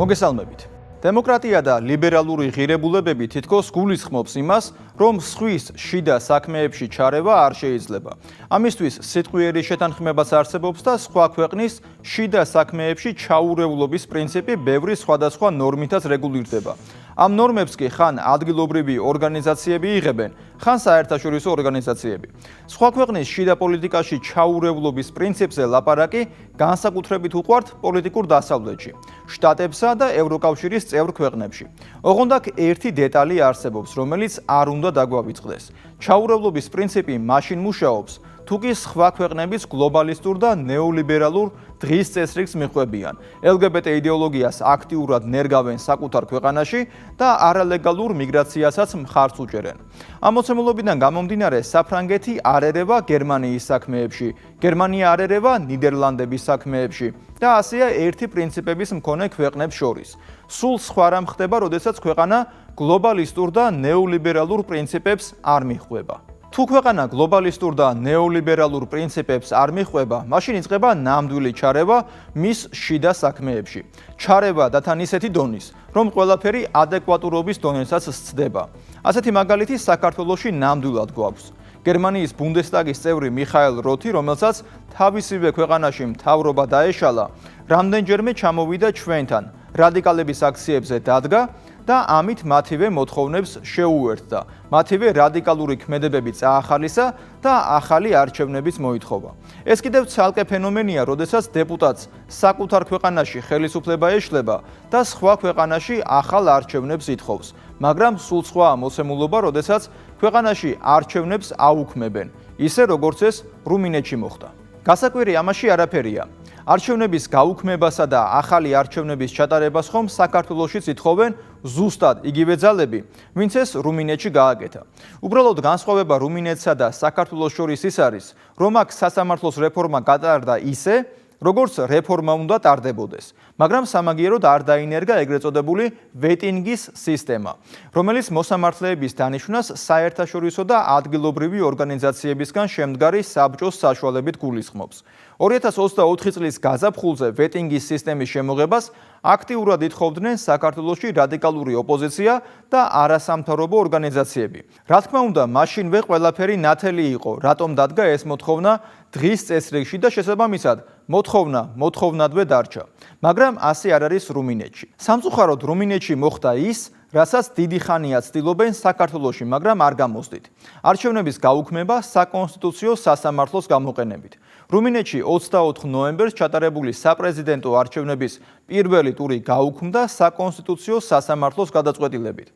მოგესალმებით. დემოკრატია და ლიბერალური ღირებულებები თითქოს გულისხმობს იმას, რომ სხვის შიდა საქმეებში ჩარევა არ შეიძლება. ამისთვის სიტყვიერი შეთანხმებაც არსებობს და სხვა ქვეყნის შიდა საქმეებში ჩაურევლობის პრინციპი ბევრი სხვადასხვა ნორმითაც რეგულირდება. ამ ნორმებს კი ხან ადგილობრივი ორგანიზაციები იღებენ, ხან საერთაშორისო ორგანიზაციები. სხვა ქვეყნის შიდა პოლიტიკაში ჩაურევლობის პრინციპზე ლაპარაკი განსაკუთრებით უყვართ პოლიტიკურ დასავლეთში, შტატებსა და ევროკავშირის წევრ ქვეყნებში. ოღონდ აქ ერთი დეტალი არსებობს, რომელიც არ უნდა დაგვავიწყდეს. ჩაურევლობის პრინციპი მაშინ მუშაობს, თუ კი სხვა ქვეყნების გლობალისტურ და ნეოლიბერალურ დღის წესრიგს მიხვებიან, LGBT იდეოლოგიას აქტიურად ნერგავენ საკუთარ ქვეყანაში და არალეგალურ მიგრაციასაც მხარს უჭერენ. ამ მოცემულობიდან გამომდინარე, საფრანგეთი არ ერევა გერმანიის საქმეებში, გერმანია არ ერევა ნიდერლანდების საქმეებში და ასეა ერთი პრინციპების მქონე ქვეყნებს შორის. სულ სხვა რამ ხდება, როდესაც ქვეყანა გლობალისტურ და ნეოლიბერალურ პრინციპებს არ მიჰყვება. თუ ქვეყანა გლობალისტურ და ნეოლიბერალურ პრინციპებს არ მიჰყვება, მაშინ იწყება ნამდვილი ჩარევა მის შიდა საქმეებში. ჩარევა და თან ისეთი დონის, რომ ყველაფერი ადეკვატურობის დონესაც სცდება. ასეთი მაგალითი საქართველოში ნამდვილად გვაქვს. გერმანიის ბუნდესტაგის წევრი მიხაელ როთი, რომელსაც თავისივე ქვეყანაში მთავრობა დაეშალა, რამდენჯერმე ჩამოვიდა ჩვენთან, რადიკალების აქციებზე დადგა და ამით მათივე მოთხოვნებს შეუერთდა. მათივე რადიკალური ქმედებები წაახალისა და ახალი არჩევნების მოითხოვა. ეს კიდევ ცალკე ფენომენია, როდესაც დეპუტატს საკუთარ ქვეყანაში ხელისუფლება ეშლება და სხვა ქვეყანაში ახალ არჩევნებს ითხოვს. მაგრამ სულ სხვა მოცემულობა, როდესაც ქვეყანაში არჩევნებს აუქმებენ, ისე როგორც ეს რუმინეთში მოხდა. გასაკვირი ამაში არაფერია. არჩევნების გაუქმებასა და ახალი არჩევნების ჩატარებას ხომ საქართველოშიც ითხოვენ ზუსტად იგივე ძალები, ვინც ეს რუმინეთში გააკეთა. უბრალოდ განსხვავება რუმინეთსა და საქართველოს შორის ის არის, რომ აქ სასამართლოს რეფორმა გატარდა ისე, როგორც რეფორმა უნდა ტარდებოდეს, მაგრამ სამაგიეროდ არ დაინერგა ეგრეთ წოდებული ვეტინგის სისტემა, რომელიც მოსამართლეების დანიშვნას საერთაშორისო და ადგილობრივი ორგანიზაციებისგან შემდგარი საბჭოს საშუალებით გულისხმობს. 2024 წლის გაზაფხულზე ვეტინგის სისტემის შემოღებას აქტიურად ითხოვდნენ საქართველოში რადიკალური ოპოზიცია და არასამთავრობო ორგანიზაციები. რა თქმა უნდა, მაშინვე ყველაფერი ნათელი იყო, რატომ დადგა ეს მოთხოვნა დღის წესრიგში და შესაბამისად მოთხოვნადვე დარჩა. მაგრამ ასე არ არის რუმინეთში. სამწუხაროდ რუმინეთში მოხდა ის, რასაც დიდი ხანია ცდილობენ საქართველოში, მაგრამ არ გამოსდით. არჩევნების გაუქმება საკონსტიტუციო სასამართლოს გამოყენებით. რუმინეთში 24 ნოემბერს ჩატარებული საპრეზიდენტო არჩევნების პირველი ტური გაუქმდა საკონსტიტუციო სასამართლოს გადაწყვეტილებით.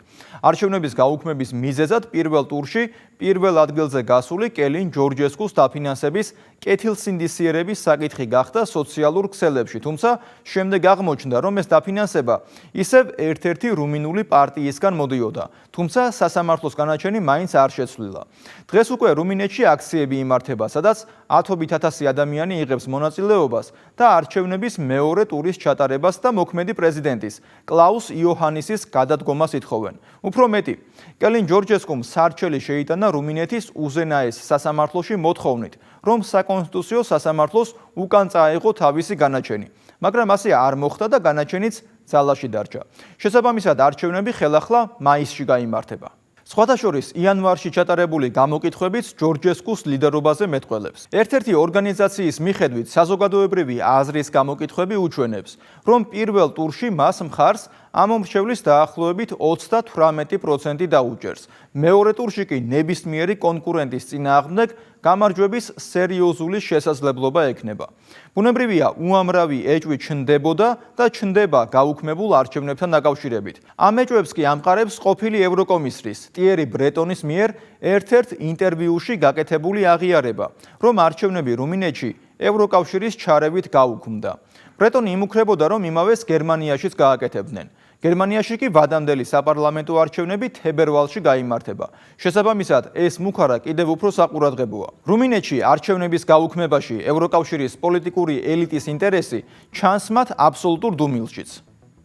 არჩევნების გაუქმების მიზეზად პირველ ტურში პირველ ადგილზე გასული კელინ ჯორჯესკუს დაფინანსების კეთილსინდისიერების საკითხი გახდა სოციალურ ქსელებში, თუმცა შემდეგ აღმოჩნდა, რომ ეს დაფინანსება ისევ ერთ-ერთი რუმინული პარტიისგან მოდიოდა, თუმცა სასამართლოს განაჩენი მაინც არ შეცვლილა. დღეს უკვე რუმინეთში აქციები იმართება, სადაც ათობით ათასი ადამიანი იღებს მონაწილეობას და არჩევნების მეორე ტურის ჩატარებას და მოქმედი პრეზიდენტის კლაუს იოჰანისის გადადგომას ითხოვენ. უფრო მეტი, კელინ ჯორჯესკუმ სარჩელი შეიტანა რუმინეთის უზენაეს სასამართლოში მოთხოვნით, რომ საკონსტიტუციო სასამართლოს უკან წაეღო თავისი განაჩენი. მაგრამ ასე არ მოხდა და განაჩენიც ძალაში დარჩა. შესაბამისად, არჩევნები ხელახლა მაისში გაიმართება. სხვათა შორის იანვარში ჩატარებული გამოკითხვებიც ჯორჯესკუს ლიდერობაზე მეტყველებს. ერთ-ერთი ორგანიზაციის მიხედვით საზოგადოებრივი აზრის გამოკითხვები უჩვენებს, რომ პირველ ტურში მას მხარს ამომრჩევლის დაახლოებით 38% დაუჭერს. მეორე ტურში კი ნებისმიერი კონკურენტის წინააღმდეგ გამარჯვების სერიოზული შესაძლებლობა ექნება. ბუნებრივია, უამრავი ეჭვი ჩნდებოდა და ჩნდება გაუქმებულ არჩევნებთან დაკავშირებით. ამ ეჭვებს კი ამყარებს ყოფილი ევროკომისრის ტიერი ბრეტონის მიერ ერთ-ერთ ინტერვიუში გაკეთებული აღიარება, რომ არჩევნები რუმინეთში ევროკავშირის ჩარევით გაუქმდა. ბრეტონი იმუქრებოდა, რომ იმავეს გერმანიაშიც გააკეთებდნენ. გერმანიაში კი ვადამდელი საპარლამენტო არჩევნები თებერვალში გაიმართება. შესაბამისად, ეს მუქარა კიდევ უფრო საყურადღებოა. რუმინეთში არჩევნების გაუქმებაში ევროკავშირის პოლიტიკური ელიტის ინტერესი ჩანს მათ აბსოლუტურ დუმილშიც.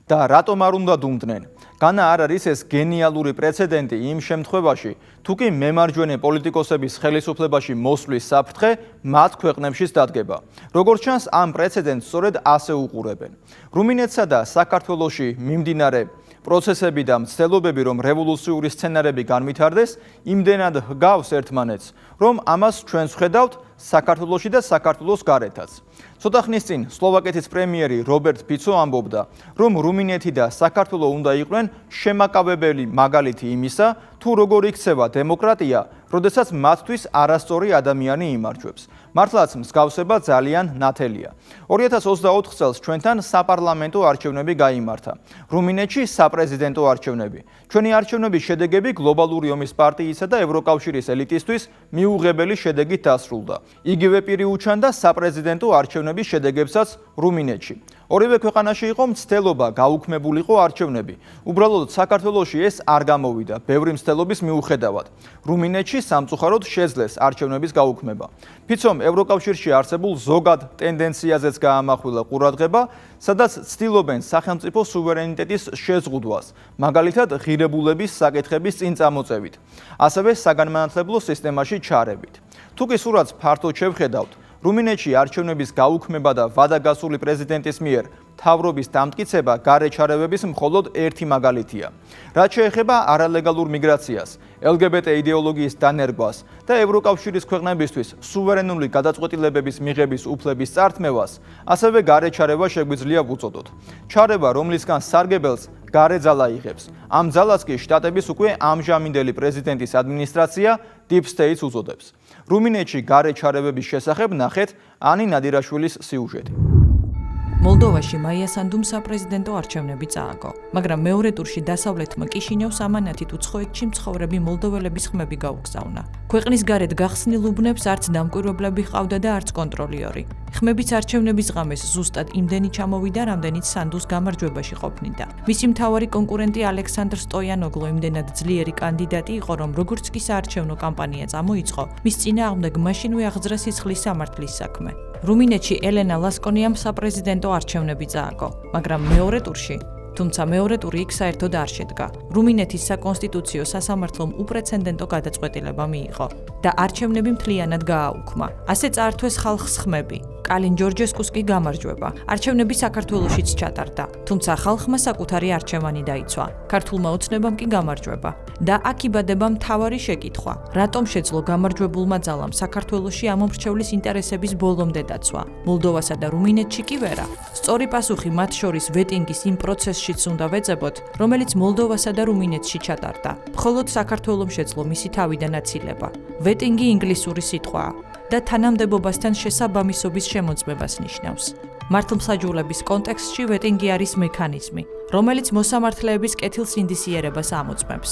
და რატომ არ უნდა დუმდნენ? განა არ არის ეს გენიალური პრეცედენტი იმ შემთხვევაში, თუ კი მემარჯვენე პოლიტიკოსების ხელისუფლებაში მოსვლის საფრთხე მათ ქვეყნებშიც დადგება. როგორც ჩანს, ამ პრეცედენტს სწორედ ასე უყურებენ. რუმინეთსა და საქართველოში მიმდინარე პროცესები და მცდელობები, რომ რევოლუციური სცენარები განვითარდეს, იმდენად ჰგავს ერთმანეთს, რომ ამას ჩვენს ვხედავთ საქართველოში და საქართველოს გარეთაც. ცოტა ხნის წინ სლოვაკეთის პრემიერი რობერტ ფიცო ამბობდა, რომ რუმინეთი და საქართველო უნდა იყვნენ შემაკავებელი მაგალითი იმისა, თუ როგორ იქცევა დემოკრატია, როდესაც მათთვის არასწორი ადამიანი იმარჯვებს. მართლაც მსგავსება ძალიან ნათელია. 2024 წელს ჩვენთან საპარლამენტო არჩევნები გაიმართა. რუმინეთში საპრეზიდენტო არჩევნები. ჩვენი არჩევნების შედეგები გლობალური ომის პარტიისა და ევროკავშირის ელიტისთვის მიუღებელი შედეგით დასრულდა. იგივე პირი უჩანდა საპრეზიდენტო არჩევნების შედეგებსაც რუმინეთში. ორივე ქვეყანაში იყო მცდელობა გაუქმებულიყო არჩევნები. უბრალოდ საქართველოში ეს არ გამოვიდა ბევრი მცდელობის მიუხედავად. რუმინეთში სამწუხაროდ შეძლეს არჩევნების გაუქმება. ფიცომ ევროკავშირში არსებულ ზოგად ტენდენციაზეც გაამახვილა ყურადღება, სადაც ცდილობენ სახელმწიფო სუვერენიტეტის შეზღუდვას, მაგალითად ღირებულების საკითხების წინ წამოწევით, ასევე საგანმანათლებლო სისტემაში ჩარევით. თუ კი სურათს ფართოდ შევხედავთ, რუმინეთში არჩევნების გაუქმება და ვადაგასული პრეზიდენტის მიერ მთავრობის დამტკიცება გარე ჩარევების მხოლოდ ერთი მაგალითია. რაც შეეხება არალეგალურ მიგრაციას, LGBT იდეოლოგიის დანერგვას და ევროკავშირის ქვეყნებისთვის სუვერენული გადაწყვეტილებების მიღების უფლების წართმევას, ასევე გარე ჩარევა შეგვიძლია ვუწოდოთ. ჩარევა, რომლისგან სარგებელს გარე ძალა იღებს. ამ ძალას კი შტატების უკვე ამჟამინდელი პრეზიდენტის ადმინისტრაცია Deep States უწოდებს. რუმინეთში გარე ჩარევების შესახებ ნახეთ ანი ნადირაშვილის სიუჟეტი. მოლდოვაში მაია სანდუმ საპრეზიდენტო არჩევნები წააგო, მაგრამ მეორე ტურში დასავლეთმა კიშინევს ამანათით უცხოეთში მცხოვრები მოლდოველების ხმები გაუგზავნა. ქვეყნის გარეთ გახსნილ უბნებს არც დამკვირვებლები ჰყავდა და არც კონტროლიორი. ხმების არჩევნების ღამეს ზუსტად იმდენი ჩამოვიდა, რამდენიც სანდუს გამარჯვებაში ყოფნიდა. მისი მთავარი კონკურენტი ალექსანდრ სტოიანოგლუ იმდენად ძლიერი კანდიდატი იყო, რომ როგორც კი საარჩევნო კამპანია წამოიწყო, მის წინააღმდეგ მაშინვე აღძრა სისხლის სამართლის საქმე. რუმინეთში ელენა ლასკონიამ საპრეზიდენტო არჩევნები წააგო, მაგრამ მეორე ტურში, თუმცა მეორე ტური იქ საერთოდ არ შედგა. რუმინეთის საკონსტიტუციო სასამართლომ უპრეცედენტო გადაწყვეტილება მიიღო და არჩევნები მთლიანად გააუქმა. ასე წაართვეს ხალხს ხმები. კალინ ჯორჯესკუს კი გამარჯვება. არჩევნები საქართველოშიც ჩატარდა, თუმცა ხალხმა საკუთარი არჩევანი დაიცვა. ქართულმა ოცნებამ კი გამარჯვება. და აქ იბადება მთავარი შეკითხვა: რატომ შეძლო გამარჯვებულმა ძალამ საქართველოში ამომრჩევლის ინტერესების ბოლომდე დაცვა? მოლდოვასა და რუმინეთში კი ვერა. სწორი პასუხი მათ შორის ვეტინგის იმ პროცესშიც უნდა ვეძებოთ, რომელიც მოლდოვასა და რუმინეთში ჩატარდა. მხოლოდ საქართველომ შეძლო მისი თავიდან აცილება. ვეტინგი ინგლისური სიტყვაა და თანამდებობასთან შესაბამისობის შემოწმებას ნიშნავს. მართლმსაჯულების კონტექსტში ვეტინგი არის მექანიზმი, რომელიც მოსამართლეების კეთილს ინდისიერებას ამოწმებს.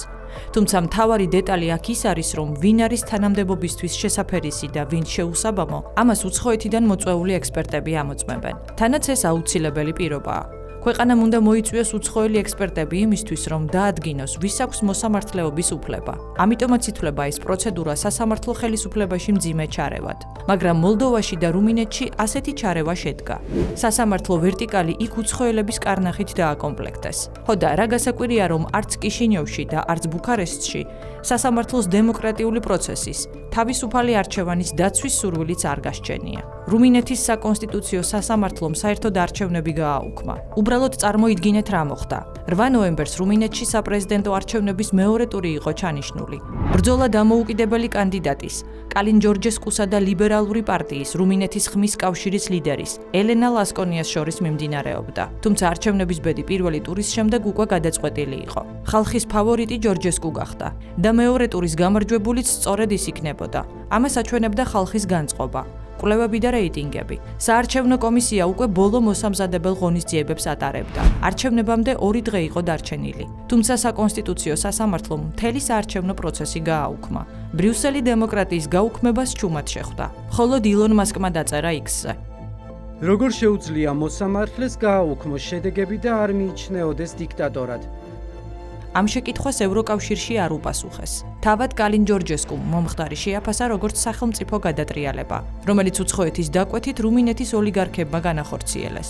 თუმცა მთავარი დეტალი აქ ის არის, რომ ვინ არის თანამდებობისთვის შესაფერისი და ვინ შეუსაბამო, ამას უცხოეთიდან მოწვეული ექსპერტები ამოწმებენ. თანაც ეს აუცილებელი პირობაა. ქვეყანამ უნდა მოიწვიოს უცხოელი ექსპერტები იმისთვის, რომ დაადგინოს, ვის აქვს მოსამართლეობის უფლება. ამიტომაც ითვლება ეს პროცედურა სასამართლო ხელისუფლებაში მძიმე ჩარევად. მაგრამ მოლდოვაში და რუმინეთში ასეთი ჩარევა შედგა. სასამართლო ვერტიკალი იქ უცხოელების კარნახით დააკომპლექტეს. ხო და რა გასაკვირია, რომ არც კიშინიოვში და არც ბუქარესტში სასამართლოს დემოკრატიული პროცესის, თავისუფალი არჩევანის დაცვის სურვილიც არ გასჩენია. რუმინეთის საკონსტიტუციო სასამართლომ საერთოდ არჩევნები გააუქმა. უბრალოდ წარმოიდგინეთ რა მოხდა. 8 ნოემბერს რუმინეთში საპრეზიდენტო არჩევნების მეორე ტური იყო ჩანიშნული. ბრძოლა დამოუკიდებელი კანდიდატის, კალინ ჯორჯესკუსა და ლიბერალური პარტიის რუმინეთის ხმის კავშირის ლიდერის, ელენა ლასკონიას შორის მიმდინარეობდა. თუმცა არჩევნების ბედი პირველი ტურის შემდეგ უკვე გადაწყვეტილი იყო. ხალხის ფავორიტი ჯორჯესკუ გახდა და მეორე ტურის გამარჯვებულიც სწორედ ის იქნებოდა. ამას აჩვენებდა ხალხის განწყობა. კვლევები და რეიტინგები. საარჩევნო კომისია უკვე ბოლო მოსამზადებელ ღონისძიებებს ატარებდა. არჩევნებამდე 2 დღე იყო დარჩენილი. თუმცა საკონსტიტუციო სასამართლომ მთელი საარჩევნო პროცესი გააუქმა. ბრიუსელი დემოკრატიის გაუქმებას ჩუმად შეხვდა. მხოლოდ ილონ მასკმა დაწერა X-ზე. როგორ შეუძლია მოსამართლეს გააუქმოს შედეგები და არ მიიჩნეოდეს დიქტატორად? ამ შეკითხვას ევროკავშირში არ უპასუხეს. თავად კალინ ჯორჯესკუმ მომხდარი შეაფასა როგორც სახელმწიფო გადატრიალება, რომელიც უცხოეთის დაკვეთით რუმინეთის ოლიგარქებმა განახორციელეს.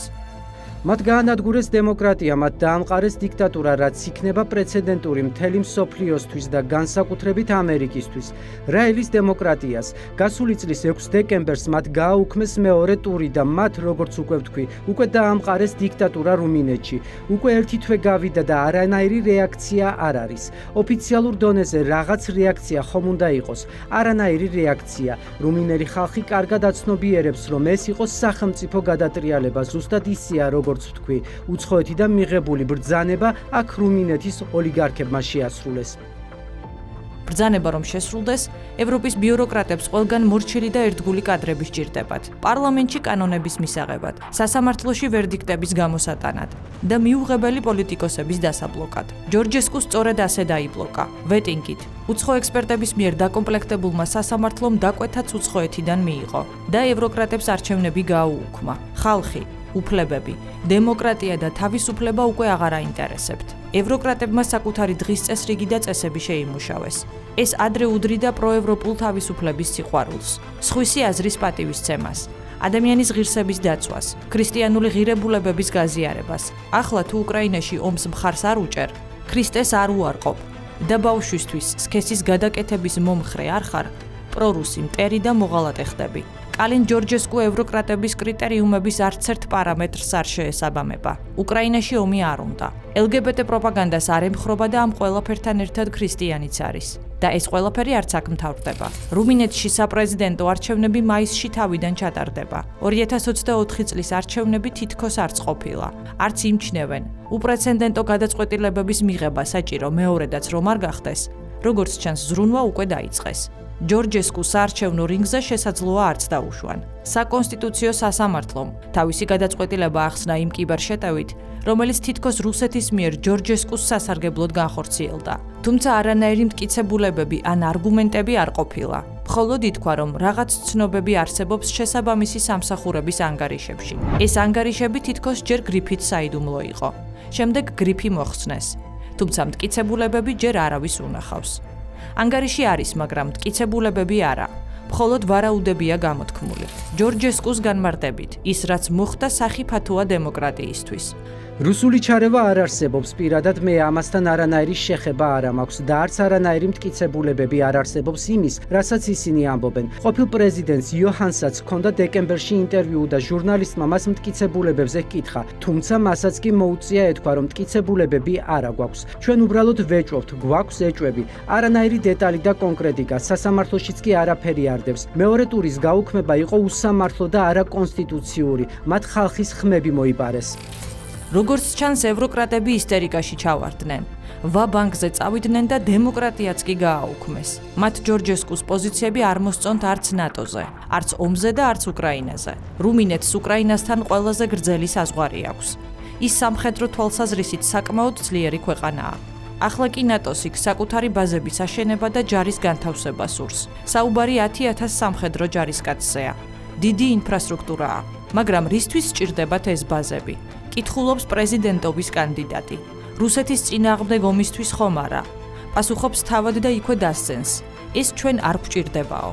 მათ გაანადგურეს დემოკრატია, მათ დაამყარეს დიქტატურა, რაც იქნება პრეცედენტური მთელი მსოფლიოსთვის და განსაკუთრებით ამერიკისთვის. რაელის დემოკრატიას გასული წლის 6 დეკემბერს მათ გააუქმეს მეორე ტური და მათ, როგორც უკვე ვთქვი, უკვე დაამყარეს დიქტატურა რუმინეთში. უკვე ერთი თვე გავიდა და არანაირი რეაქცია არ არის. ოფიციალურ დონეზე რაღაც რეაქცია ხომ უნდა იყოს. არანაირი რეაქცია. რუმინელი ხალხი კარგად აცნობიერებს, რომ ეს იყო სახელმწიფო გადატრიალება, ზუსტად ისეა, როგორც ვთქვი, უცხოეთიდან მიღებული ბრძანება აქ რუმინეთის ოლიგარქებმა შეასრულეს. ბრძანება რომ შესრულდეს, ევროპის ბიუროკრატებს ყველგან მორჩილი და ერთგული კადრები სჭირდებათ. პარლამენტში კანონების მისაღებად, სასამართლოში ვერდიქტების გამოსატანად და მიუღებელი პოლიტიკოსების დასაბლოკად. ჯორჯესკუ სწორედ ასე დაიბლოკა, ვეტინგით. უცხო ექსპერტების მიერ დაკომპლექტებულმა სასამართლომ დაკვეთაც უცხოეთიდან მიიღო და ევროკრატებს არჩევნები გააუქმა. ხალხი, უფლებები, დემოკრატია და თავისუფლება უკვე აღარ აინტერესებთ. ევროკრატებმა საკუთარი დღის წესრიგი და წესები შეიმუშავეს. ეს ადრე უდრიდა პროევროპულ თავისუფლების სიყვარულს, სხვისი აზრის პატივისცემას, ადამიანის ღირსების დაცვას, ქრისტიანული ღირებულებების გაზიარებას. ახლა თუ უკრაინაში ომს მხარს არ უჭერ, ქრისტეს არ უარყოფ და ბავშვისთვის სქესის გადაკეთების მომხრე არ ხარ, პრორუსი მტერი და მოღალატე ხდები. კალინ ჯორჯესკუ ევროკრატების კრიტერიუმების არც ერთ პარამეტრს არ შეესაბამება. უკრაინაში ომი არ უნდა. LGBT პროპაგანდას არ ემხრობა და ამ ყველაფერთან ერთად ქრისტიანიც არის. და ეს ყველაფერი არც აქ მთავრდება. რუმინეთში საპრეზიდენტო არჩევნები მაისში თავიდან ჩატარდება. 2024 წლის არჩევნები თითქოს არც ყოფილა. არც იმჩნევენ. უპრეცედენტო გადაწყვეტილებების მიღება საჭირო მეორედაც რომ არ გახდეს, როგორც ჩანს ზრუნვა უკვე დაიწყეს. ჯორჯესკუ საარჩევნო რინგზე შესაძლოა არც დაუშვან. საკონსტიტუციო სასამართლომ თავისი გადაწყვეტილება ახსნა იმ კიბერშეტევით, რომელიც თითქოს რუსეთის მიერ ჯორჯესკუს სასარგებლოდ განხორციელდა. თუმცა არანაირი მტკიცებულებები ან არგუმენტები არ ყოფილა. მხოლოდ ითქვა, რომ რაღაც ცნობები არსებობს შესაბამისი სამსახურების ანგარიშებში. ეს ანგარიშები თითქოს ჯერ გრიფით საიდუმლო იყო. შემდეგ გრიფი მოხსნეს. თუმცა მტკიცებულებები ჯერ არავის უნახავს. ანგარიში არის, მაგრამ მტკიცებულებები არა. მხოლოდ ვარაუდებია გამოთქმული. ჯორჯესკუს განმარტებით, ის რაც მოხდა სახიფათოა დემოკრატიისთვის. რუსული ჩარევა არ არსებობს, პირადად მე ამასთან არანაირი შეხება არ მაქვს და არც არანაირი მტკიცებულებები არ არსებობს იმის, რასაც ისინი ამბობენ. ყოფილ პრეზიდენტს იოჰანსაც ჰქონდა დეკემბერში ინტერვიუ და ჟურნალისტმა მას მტკიცებულებებზე ჰკითხა, თუმცა მასაც კი მოუწია ეთქვა, რომ მტკიცებულებები არა გვაქვს. ჩვენ უბრალოდ ვეჭვობთ, გვაქვს ეჭვები, არანაირი დეტალი და კონკრეტიკა, სასამართლოშიც კი არაფერი არ დევს. მეორე ტურის გაუქმება იყო უსამართლო და არაკონსტიტუციური, მათ ხალხის ხმები მოიპარეს. როგორც ჩანს, ევროკრატები ისტერიკაში ჩავარდნენ. ვა-ბანკზე წავიდნენ და დემოკრატიაც კი გააუქმეს. მათ ჯორჯესკუს პოზიციები არ მოსწონთ არც ნატოზე, არც ომზე და არც უკრაინაზე. რუმინეთს უკრაინასთან ყველაზე გრძელი საზღვარი აქვს. ის სამხედრო თვალსაზრისით საკმაოდ ძლიერი ქვეყანაა. ახლა კი ნატოს იქ საკუთარი ბაზების აშენება და ჯარის განთავსება სურს. საუბარი 10,000 სამხედრო ჯარისკაცზეა. დიდი ინფრასტრუქტურაა, მაგრამ რისთვის სჭირდებათ ეს ბაზები? კითხულობს პრეზიდენტობის კანდიდატი. რუსეთის წინააღმდეგ ომისთვის ხომ არა? პასუხობს თავად და იქვე დასცენს. ეს ჩვენ არ გვჭირდებაო.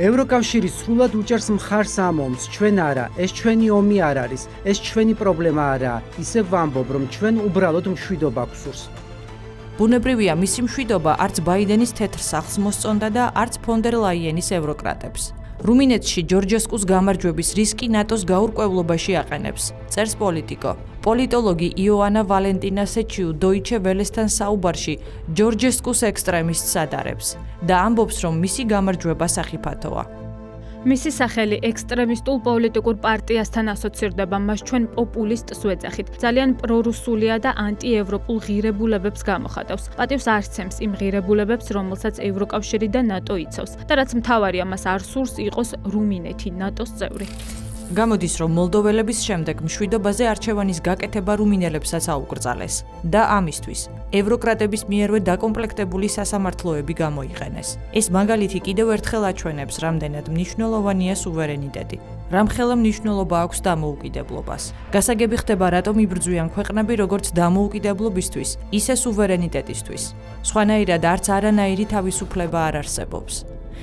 ევროკავშირი სრულად უჭერს მხარს ამ ომს, ჩვენ არა, ეს ჩვენი ომი არ არის, ეს ჩვენი პრობლემა არაა. ისევ ვამბობ, რომ ჩვენ უბრალოდ მშვიდობა გვსურს. ბუნებრივია, მისი მშვიდობა არც ბაიდენის თეთრ სახლს მოსწონდა და არც ფონ დერ ლაიენის ევროკრატებს. რუმინეთში ჯორჯესკუს გამარჯვების რისკი ნატოს გაურკვევლობაში აყენებს, წერს პოლიტიკო. პოლიტოლოგი იოანა ვალენტინა სეჩიუ დოიჩე ველესთან საუბარში ჯორჯესკუს ექსტრემისტს ადარებს და ამბობს, რომ მისი გამარჯვება სახიფათოა. მისი სახელი ექსტრემისტულ პოლიტიკურ პარტიასთან ასოცირდება, მას ჩვენ პოპულისტს ვეძახით. ძალიან პრორუსულია და ანტიევროპულ ღირებულებებს გამოხატავს. პატივს არ სცემს იმ ღირებულებებს, რომელსაც ევროკავშირი და ნატო იცავს. და რაც მთავარია, მას არ სურს იყოს რუმინეთი ნატოს წევრი. გამოდის, რომ მოლდოველების შემდეგ მშვიდობაზე არჩევანის გაკეთება რუმინელებსაც აუკრძალეს და ამისთვის ევროკრატების მიერვე დაკომპლექტებული სასამართლოები გამოიყენეს. ეს მაგალითი კიდევ ერთხელ აჩვენებს, რამდენად მნიშვნელოვანია სუვერენიტეტი. რამხელა მნიშვნელობა აქვს დამოუკიდებლობას. გასაგები ხდება, რატომ იბრძვიან ქვეყნები როგორც დამოუკიდებლობისთვის, ისე სუვერენიტეტისთვის. სხვანაირად არც არანაირი თავისუფლება არ არსებობს.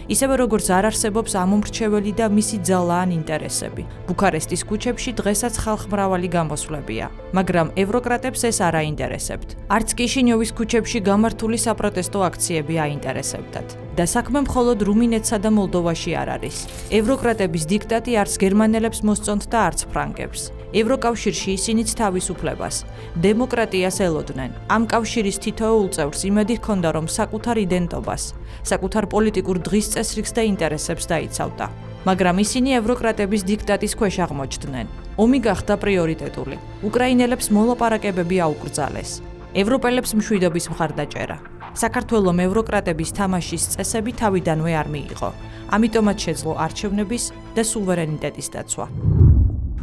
ისევე როგორც არ არსებობს ამომრჩეველი და მისი ძალა ან ინტერესები. ბუქარესტის ქუჩებში დღესაც ხალხმრავალი გამოსვლებია, მაგრამ ევროკრატებს ეს არ აინტერესებთ. არც კიშინიოვის ქუჩებში გამართული საპროტესტო აქციები აინტერესებდათ. და საქმე მხოლოდ რუმინეთსა და მოლდოვაში არ არის. ევროკრატების დიქტატი არც გერმანელებს მოსწონთ და არც ფრანგებს. ევროკავშირში ისინიც თავისუფლებას, დემოკრატიას ელოდნენ. ამ კავშირის თითოეულ წევრს იმედი ჰქონდა, რომ საკუთარ იდენტობას, საკუთარ პოლიტიკურ დღის წესრიგს და ინტერესებს დაიცავდა. მაგრამ ისინი ევროკრატების დიქტატის ქვეშ აღმოჩნდნენ. ომი გახდა პრიორიტეტული. უკრაინელებს მოლაპარაკებები აუკრძალეს. ევროპელებს მშვიდობის მხარდაჭერა. საქართველომ ევროკრატების თამაშის წესები თავიდანვე არ მიიღო. ამიტომაც შეძლო არჩევნების და სუვერენიტეტის დაცვა.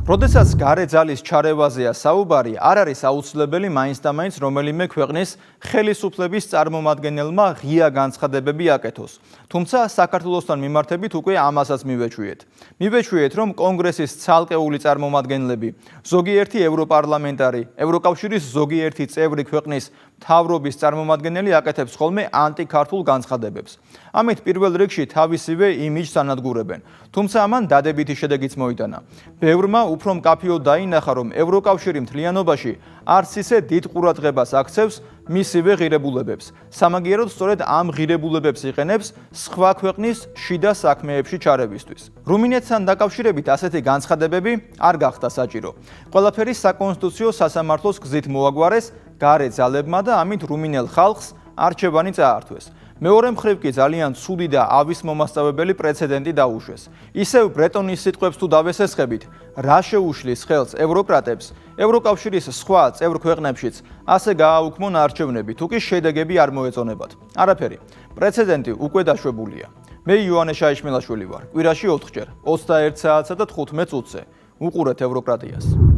როდესაც გარე ძალის ჩარევაზეა საუბარი, არ არის აუცილებელი მაინც და მაინც რომელიმე ქვეყნის ხელისუფლების წარმომადგენელმა ღია განცხადებები აკეთოს. თუმცა საქართველოსთან მიმართებით უკვე ამასაც მივეჩვიეთ. მივეჩვიეთ, რომ კონგრესის ცალკეული წარმომადგენლები, ზოგიერთი ევროპარლამენტარი, ევროკავშირის ზოგიერთი წევრი ქვეყნის მთავრობის წარმომადგენელი აკეთებს ხოლმე ანტიქართულ განცხადებებს. ამით პირველ რიგში თავისივე იმიჯს ანადგურებენ. თუმცა ამან დადებითი შედეგიც მოიტანა. ბევრმა უფრო მკაფიოდ დაინახა, რომ ევროკავშირი მთლიანობაში არც ისე დიდ ყურადღებას აქცევს მისივე ღირებულებებს. სამაგიეროდ სწორედ ამ ღირებულებებს იყენებს სხვა ქვეყნის შიდა საქმეებში ჩარევისთვის. რუმინეთთან დაკავშირებით ასეთი განცხადებები არ გახდა საჭირო. ყველაფერი საკონსტიტუციო სასამართლოს გზით მოაგვარეს გარე ძალებმა და ამით რუმინელ ხალხს არჩევანი წაართვეს. მეორე მხრივ კი ძალიან ცუდი და ავის მომასწავებელი პრეცედენტი დაუშვეს. ისევ ბრეტონის სიტყვებს თუ დავესესხებით, რა შეუშლის ხელს ევროკრატებს, ევროკავშირის სხვა წევრ ქვეყნებშიც ასე გააუქმონ არჩევნები, თუ კი შედეგები არ მოეწონებათ. არაფერი. პრეცედენტი უკვე დაშვებულია. მე იოანე შაიშმელაშვილი ვარ. კვირაში 4 ჯერ, 21 საათსა და 15 წუთზე. უყურეთ ევროკრატიას.